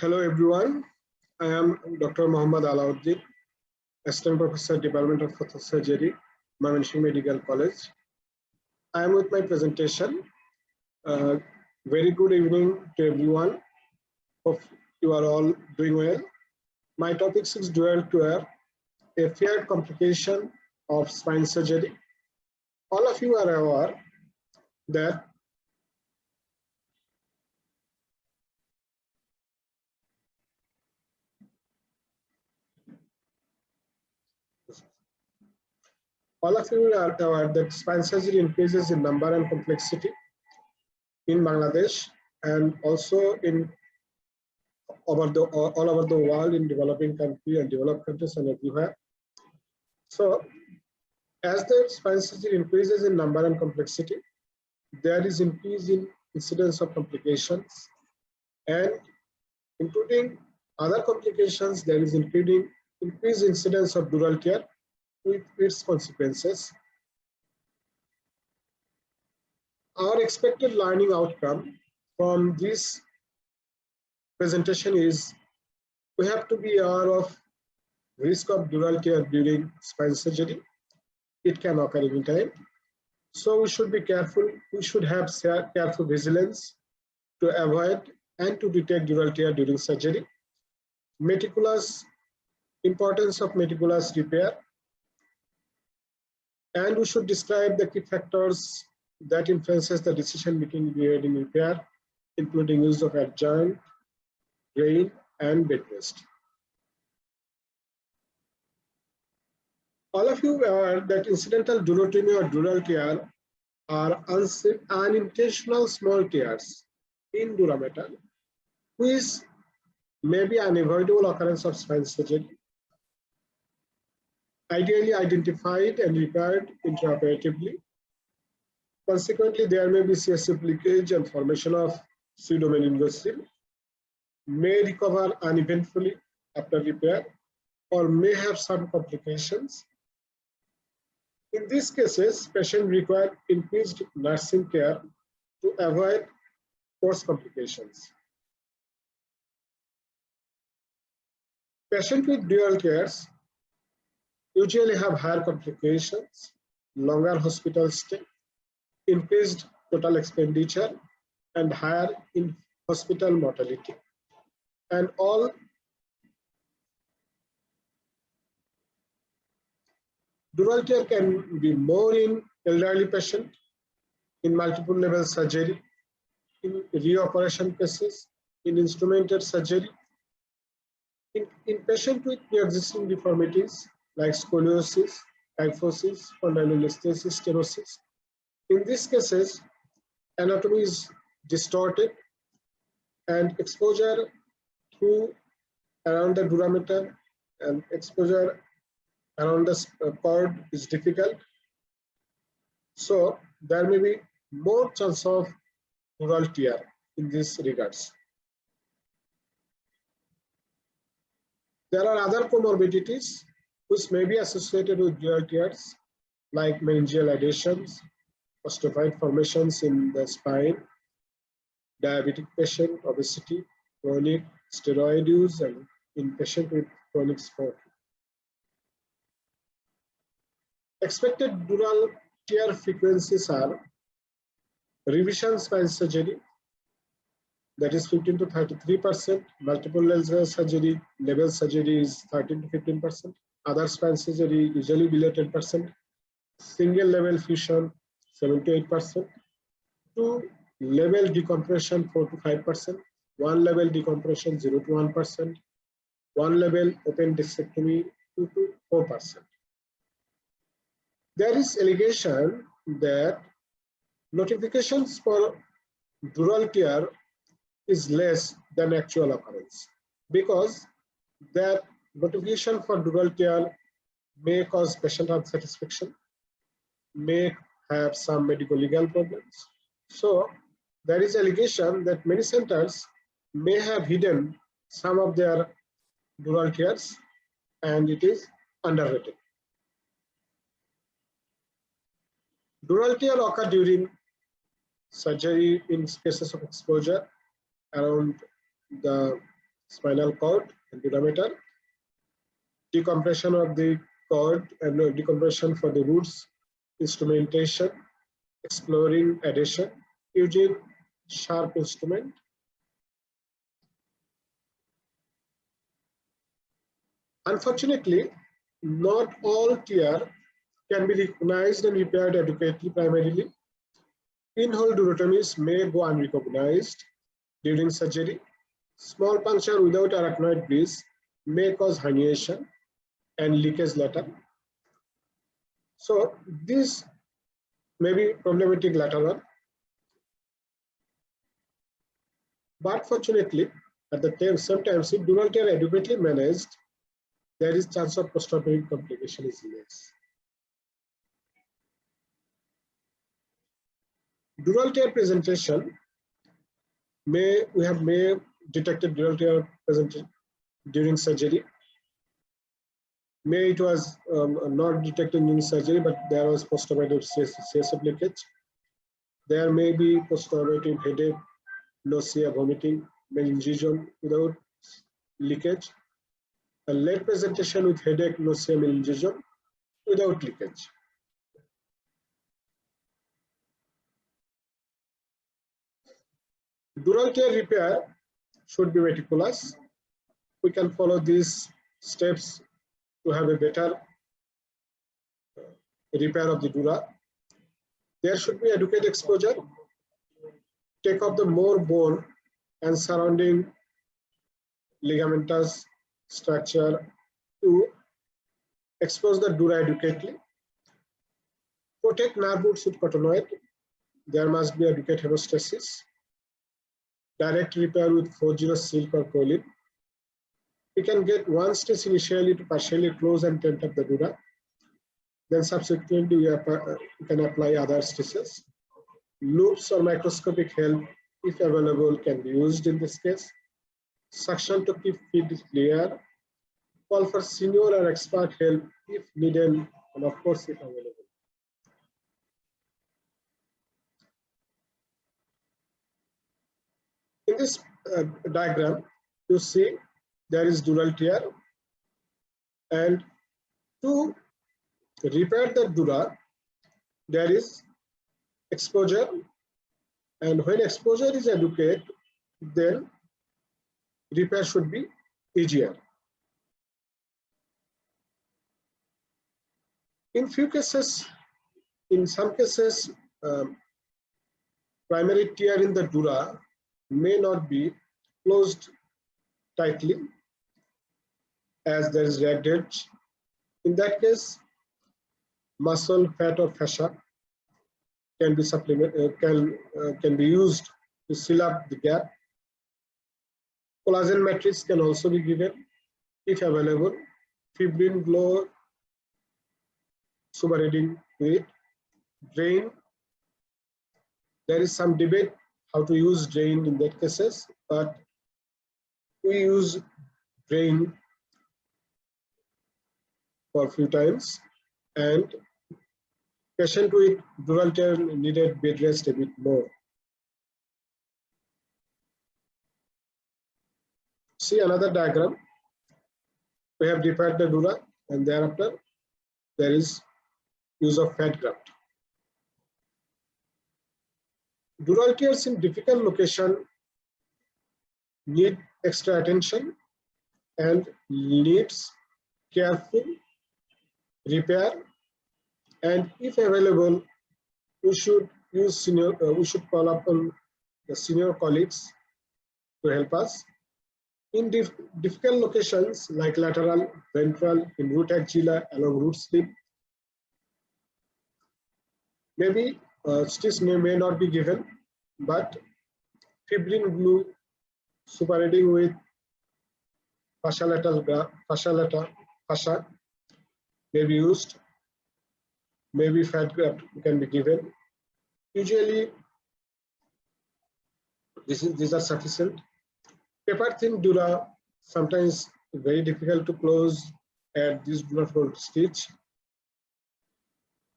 Hello everyone, I am Dr. Mohammad Alauddin, Assistant Professor, Department of Surgery, Mymensingh Medical College. I am with my presentation. Very good evening to everyone. Hope you are all doing well. My topic is dual tear, a feared complication of spine surgery. All of you are aware that spine surgery increases in number and complexity in Bangladesh and also in all over the world, in developing countries and developed countries and everywhere. So as the spine surgery increases in number and complexity, there is increase in incidence of complications, and including other complications, there is increased incidence of dural tear with its consequences. Our expected learning outcome from this presentation is we have to be aware of risk of dural tear during spine surgery. It can occur anytime. So we should be careful. We should have careful vigilance to avoid and to detect dural tear during surgery. Importance of meticulous repair. And we should describe the key factors that influences the decision-making period in repair, including use of adjoint, drain, and bed rest. All of you are aware that incidental durotomy or dural tear are unintentional small tears in dura mater, which may be an unavoidable occurrence of spine surgery, ideally identified and repaired intraoperatively. Consequently, there may be CSF leakage and formation of pseudomeningocele, may recover uneventfully after repair, or may have some complications. In these cases, patients require increased nursing care to avoid post complications. Patients with dual tears usually have higher complications, longer hospital stay, increased total expenditure, and higher in hospital mortality. And all dural tear can be more in elderly patient, in multiple level surgery, in reoperation cases, in instrumented surgery, in patient with pre-existing deformities like scoliosis, kyphosis, spondylolisthesis, stenosis. In these cases, anatomy is distorted and exposure through around the dura mater and exposure around the cord is difficult. So there may be more chance of dural tear in these regards. There are other comorbidities which may be associated with dural tears, like meningeal adhesions, osteophyte formations in the spine, diabetic patient, obesity, chronic steroid use, and in patient with chronic smoking. Expected dural tear frequencies are revision spine surgery, that is 15 to 33%, multiple laser surgery, level surgery is 13 to 15%, other spine surgery usually below 10%, single level fusion 7 to 8%, 2 level decompression 4 to 5%, 1 level decompression 0 to 1%, 1 level open discectomy 2 to 4%. There is allegation that notifications for dural tear is less than actual occurrence, because that notification for dural tear may cause patient unsatisfaction, may have some medical legal problems. So there is allegation that many centers may have hidden some of their dural tears, and it is underrated. Dural tear occur during surgery in cases of exposure around the spinal cord and durameter, decompression of the cord and decompression for the roots, instrumentation, exploring adhesion, using sharp instrument. Unfortunately, not all tear can be recognized and repaired adequately primarily. Pinhole durotomies may go unrecognized during surgery. Small puncture without arachnoid bridge may cause herniation and leakage later. So this may be problematic later on. But fortunately, at the time, sometimes if dural tear adequately managed, there is chance of postoperative complication is less. Dural tear presentation may detected dural tear presented during surgery. May it was not detected in surgery, but there was postoperative CSF leakage. There may be postoperative headache, nausea, vomiting, meningism without leakage. A late presentation with headache, nausea, meningism without leakage. Dural tear repair should be meticulous. We can follow these steps to have a better repair of the dura. There should be adequate exposure. Take off the more bone and surrounding ligamentous structure to expose the dura adequately. Protect nerve roots with cottonoid. There must be adequate hemostasis. Direct repair with 4-0 silk or choline. We can get one stitch initially to partially close and tent up the dura. Then subsequently we can apply other stitches. Loops or microscopic help, if available, can be used in this case. Suction to keep feed clear. Call for senior or expert help if needed, and of course if available. In this diagram, you see there is dural tear, and to repair the dura, there is exposure, and when exposure is adequate, then repair should be easier. In some cases, primary tear in the dura may not be closed tightly as there is ragged edge. In that case, muscle, fat, or fascia can be used to seal up the gap. Collagen matrix can also be given if available. Fibrin glue superading with drain. There is some debate how to use drain in that cases, but we use drain for a few times, and patient with dural tear needed bed rest a bit more. See another diagram. We have repaired the dura, and thereafter there is use of fat graft. Dural tears in difficult location need extra attention and needs careful repair, and if available, we should call upon the senior colleagues to help us. In difficult locations like lateral, ventral, in root axilla, along root slip, maybe stitch may not be given, but fibrin glue superading with fascia may be used. Maybe fat graft can be given. Usually, these are sufficient. Paper thin dura sometimes very difficult to close, and these do not hold stitch.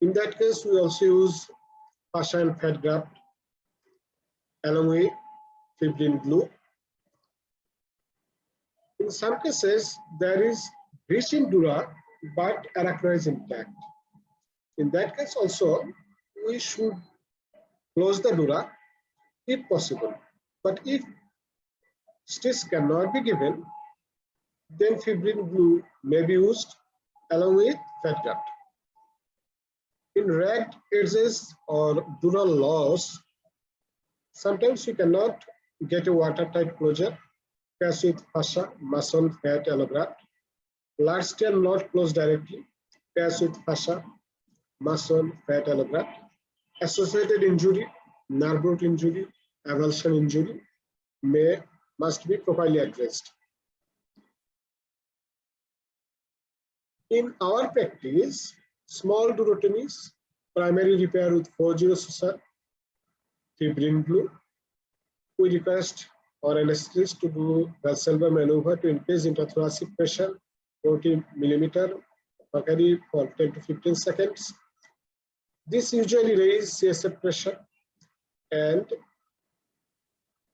In that case, we also use fascia and fat graft along with fibrin glue. In some cases, there is breach in dura, but arachnoid is intact. In that case also, we should close the dura if possible. But if stitch cannot be given, then fibrin glue may be used along with fat graft. In ragged edges or dural loss, sometimes we cannot get a watertight closure. Patch with fascia, muscle, fat allograft. Large tear not closed directly. Patch with fascia, muscle, fat allograft. Associated injury, nerve root injury, avulsion injury must be properly addressed. In our practice, small durotomies, primary repair with 4-0 suture, fibrin glue. We request our anesthetist to do Valsalva maneuver to increase intrathoracic pressure 40 millimeter mercury for 10 to 15 seconds. This usually raises CSF pressure, and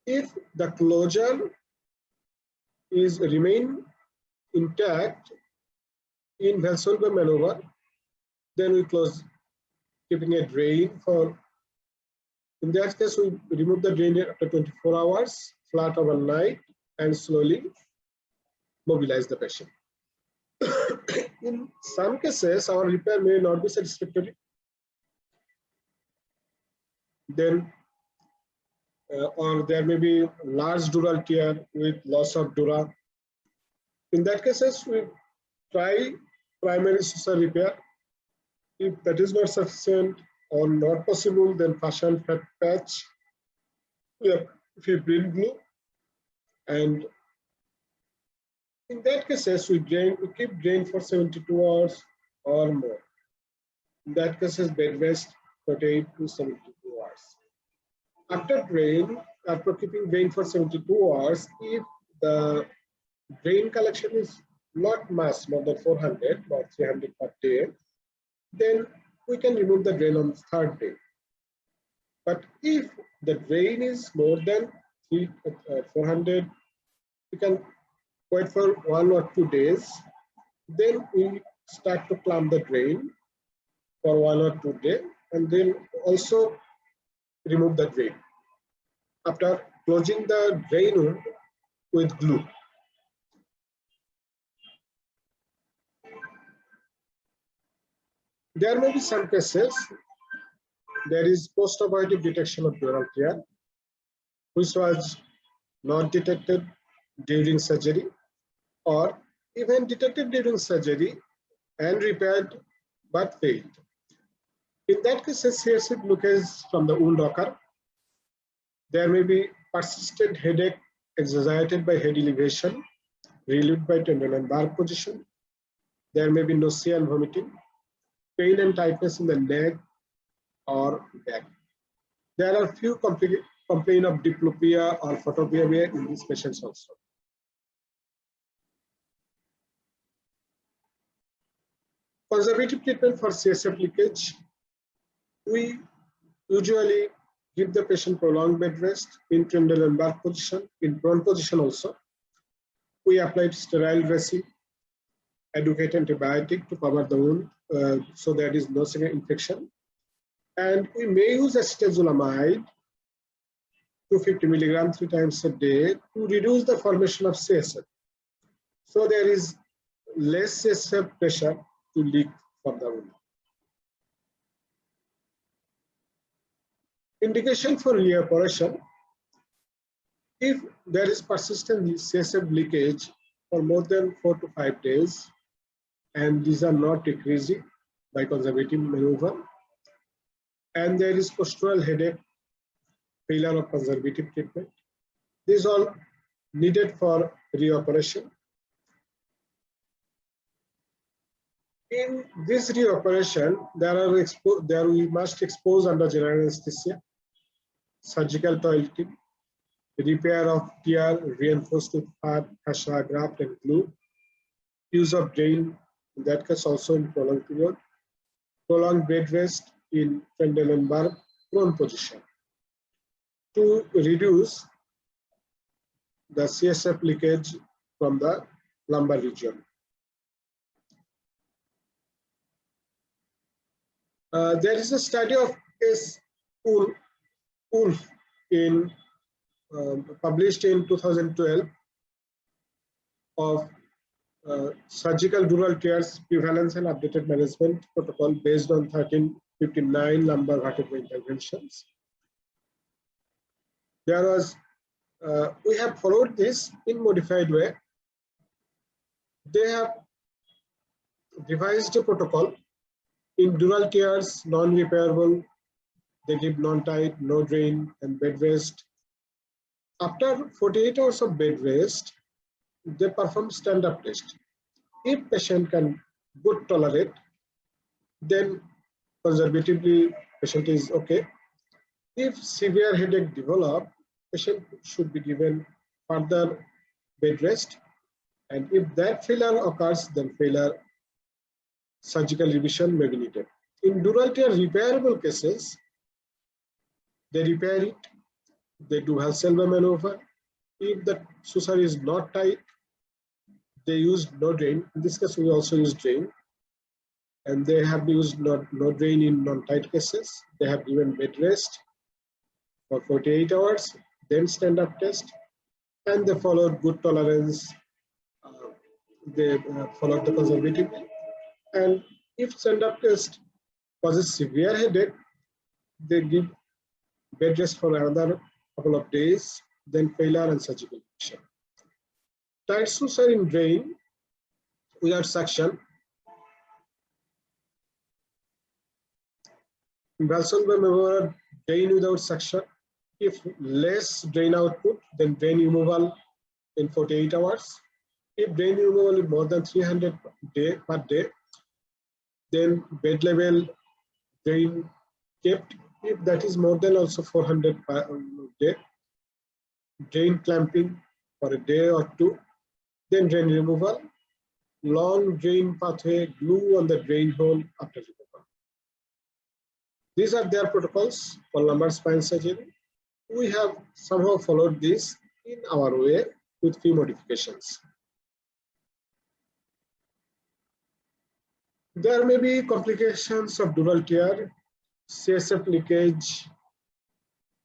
if the closure is remain intact in Valsalva maneuver, then we close, keeping a drain for. In that case, we remove the drain after 24 hours, flat overnight, and slowly mobilize the patient. In some cases, our repair may not be satisfactory. Then, or there may be large dural tear with loss of dura. In that cases, we try primary suture repair. If that is not sufficient or not possible, then fascia and fat patch, we have fibrin glue, and in that cases we keep drain for 72 hours or more. In that cases, bed rest 48 to 72 hours. After drain, after keeping drain for 72 hours, if the drain collection is not much, more than 400 or 300 per day, then we can remove the drain on the third day. But if the drain is more than 400, we can wait for 1 or 2 days. Then we start to clamp the drain for 1 or 2 days, and then also remove the drain after closing the drain wound with glue. There may be some cases there is post-operative detection of dural tear, which was not detected during surgery, or even detected during surgery and repaired but failed. In that case, CSF blockage from the wound occur. There may be persistent headache exaggerated by head elevation, relieved by tendon and bar position. There may be nausea and vomiting, pain and tightness in the neck or back. There are few complain of diplopia or photopia in these patients also. Conservative treatment for CSF leakage. We usually give the patient prolonged bed rest in tendon and bar position, in prone position also. We applied sterile dressing, adequate antibiotic to cover the wound so there is no second infection. And we may use acetazolamide 250 milligrams 3 times a day to reduce the formation of CSF. So there is less CSF pressure to leak from the wound. Indication for reoperation. If there is persistent CSF leakage for more than 4 to 5 days, and these are not decreasing by conservative maneuver, and there is postural headache, failure of conservative treatment, these all needed for reoperation. In this reoperation, we must expose under general anesthesia, surgical toileting, repair of tear reinforced with fat, fascia, graft, and glue, use of drain, in that case also in prolonged period, prolonged bed rest in tendon and bar prone position to reduce the CSF leakage from the lumbar region. There is a study of S. Wolf in published in 2012 of surgical dural tears prevalence and updated management protocol based on 1359 lumbar vertebral interventions. There was we have followed this in modified way. They have devised a protocol in dural tears, non-repairable. They give non-tight, no drain, and bed rest. After 48 hours of bed rest, they perform stand-up test. If patient can good tolerate, then conservatively patient is okay. If severe headache develop, patient should be given further bed rest, and if that failure occurs, then surgical revision may be needed. In dural tear repairable cases, they repair it. They do Valsalva maneuver. If the suture is not tight, they use no drain. In this case, we also use drain. And they have used no drain in non-tight cases. They have given bed rest for 48 hours, then stand-up test, and they followed good tolerance. They followed the conservative. And if stand-up test causes severe headache, they give bed rest for another couple of days, then failure and surgical revision. Tight suture in drain without suction. Valsalva maneuver, drain without suction. If less drain output, then drain removal in 48 hours. If drain removal is more than 300 per day, then bed level drain kept. If that is more than also 400 per day, drain clamping for a day or two, then drain removal, long drain pathway, glue on the drain hole after removal. These are their protocols for lumbar spine surgery. We have somehow followed this in our way with few modifications. There may be complications of dural tear, CSF leakage,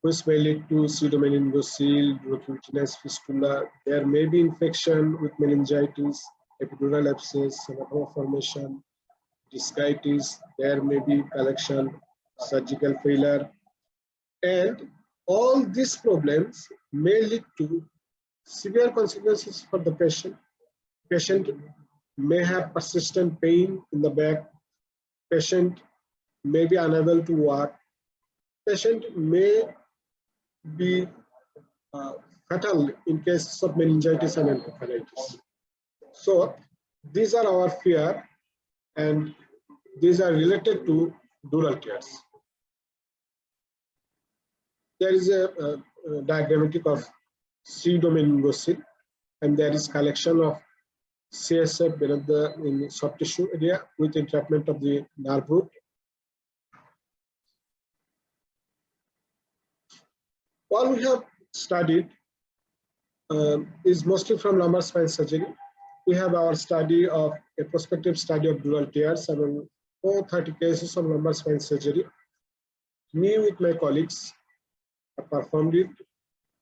which may lead to pseudomeningocele, bronchitis fistula. There may be infection with meningitis, epidural abscess, hematoma formation, discitis. There may be collection, surgical failure, and all these problems may lead to severe consequences for the patient. Patient may have persistent pain in the back. Patient may be unable to walk. Patient may be fatal in cases of meningitis and encephalitis. So these are our fear, and these are related to dural tears. There is a diagrammatic of pseudomeningocele, and there is collection of CSF beneath in soft tissue area with entrapment of the nerve root. All we have studied is mostly from lumbar spine surgery. We have our study of a prospective study of dural tears among 430 cases of lumbar spine surgery. Me with my colleagues have performed it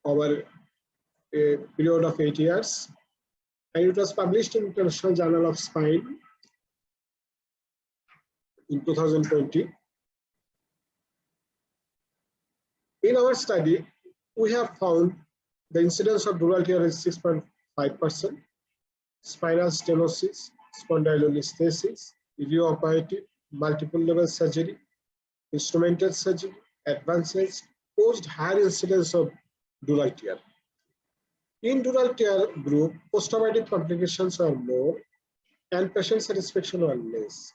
over a period of 8 years, and it was published in International Journal of Spine in 2020. In our study, we have found the incidence of dural tear is 6.5%, spinal stenosis, spondylolisthesis, idiopathic, multiple level surgery, instrumental surgery, advances, posed higher incidence of dural tear. In dural tear group, post-operative complications are more and patient satisfaction are less.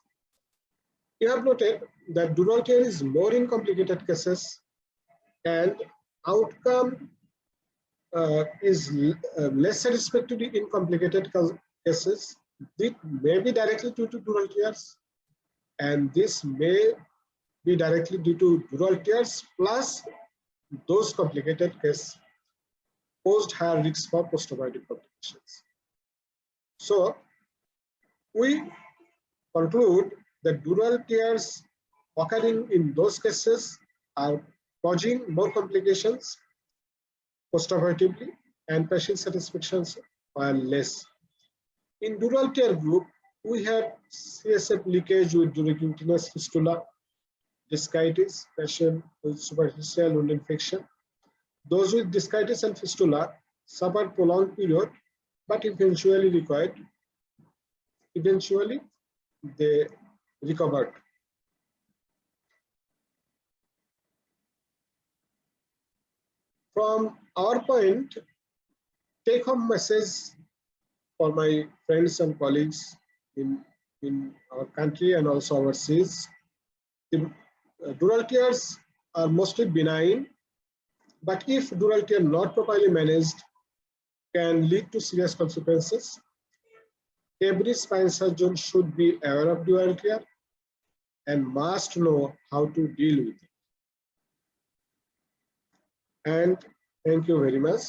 You have noted that dural tear is more in complicated cases, and outcome is less satisfactory in complicated cases. It may be directly due to dural tears, and this may be directly due to dural tears plus those complicated cases posed higher risk for post-operative complications. So we conclude that dural tears occurring in those cases are causing more complications postoperatively, and patient satisfactions are less. In dural tear group, we have CSF leakage with durodentinous fistula, discitis, patient with superficial wound infection. Those with discitis and fistula suffer prolonged period, but eventually they recovered. From our point, take home message for my friends and colleagues in our country and also overseas. The dural tears are mostly benign, but if dural tear not properly managed, can lead to serious consequences. Every spine surgeon should be aware of dural tear and must know how to deal with it. And thank you very much.